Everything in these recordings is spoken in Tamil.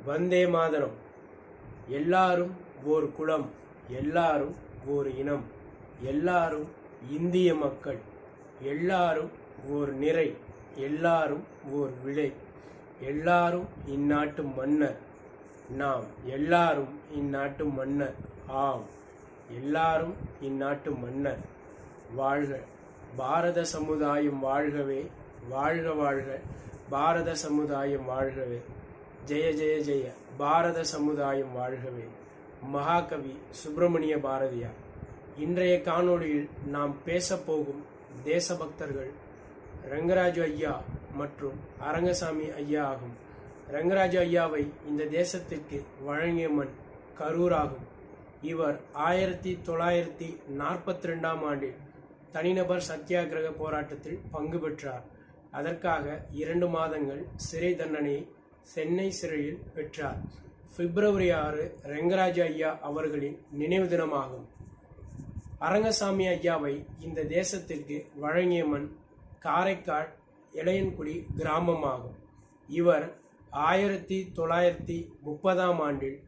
வந்தே மாதரம். எல்லாரும் ஓர் குலம், எல்லாரும் ஓர் இனம், எல்லாரும் இந்திய மக்கள், எல்லாரும் ஓர் நிறை, எல்லாரும் ஓர் விளை, எல்லாரும் இந்நாட்டு மன்னர். நாம் எல்லாரும் இந்நாட்டு மன்னர். ஆம், எல்லாரும் இந்நாட்டு மன்னர். வாழ்க பாரத சமுதாயம், வாழ்கவே, வாழ்க வாழ்க பாரத சமுதாயம், வாழ்கவே. ஜெய ஜெய ஜெய பாரத சமுதாயம், வாழ்கவே. மகாகவி சுப்பிரமணிய பாரதியார். இன்றைய காணொளியில் நாம் பேசப்போகும் தேசபக்தர்கள் ரங்கராஜு ஐயா மற்றும் அரங்கசாமி ஐயா ஆகும். ரங்கராஜு ஐயாவை இந்த தேசத்திற்கு வழங்கிய மண் கரூர் ஆகும். இவர் 1942ஆம் ஆண்டில் தனிநபர் சத்தியாகிரக போராட்டத்தில் பங்கு பெற்றார். அதற்காக 2 மாதங்கள் சிறை தண்டனையை சென்னை சிறையில் பெற்றார். பிப்ரவரி 6 ரங்கராஜு ஐயா அவர்களின் நினைவு தினமாகும். அரங்கசாமி ஐயாவை இந்த தேசத்திற்கு வழங்கிய மண் காரைக்கால் இளையன்குடி கிராமமாகும். இவர் 1930ஆம் ஆண்டில்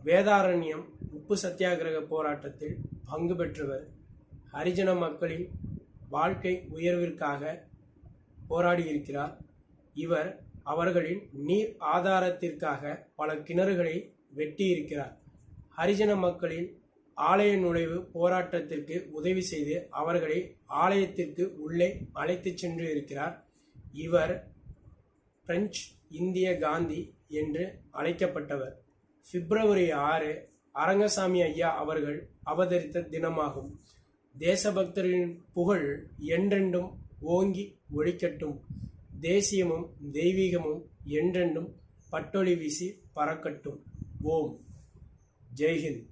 வேதாரண்யம் உப்பு சத்தியாகிரக போராட்டத்தில் பங்கு பெற்றவர். ஹரிஜன மக்களின் வாழ்க்கை உயர்விற்காக போராடியிருக்கிறார். இவர் அவர்களின் நீர் ஆதாரத்திற்காக பல கிணறுகளை வெட்டியிருக்கிறார். ஹரிஜன மக்களின் ஆலய நுழைவு போராட்டத்திற்கு உதவி செய்து அவர்களை ஆலயத்திற்கு உள்ளே அழைத்து சென்று இருக்கிறார். இவர் பிரெஞ்சு இந்திய காந்தி என்று அழைக்கப்பட்டவர். பிப்ரவரி 6 அரங்கசாமி ஐயா அவர்கள் அவதரித்த தினமாகும். தேசபக்தரின் புகழ் என்றென்றும் ஓங்கி ஒழிக்கட்டும். தேசியமும் தெய்வீகமும் என்றென்றும் பட்டொளி வீசி பறக்கட்டும். ஓம் ஜெய்ஹிந்த்.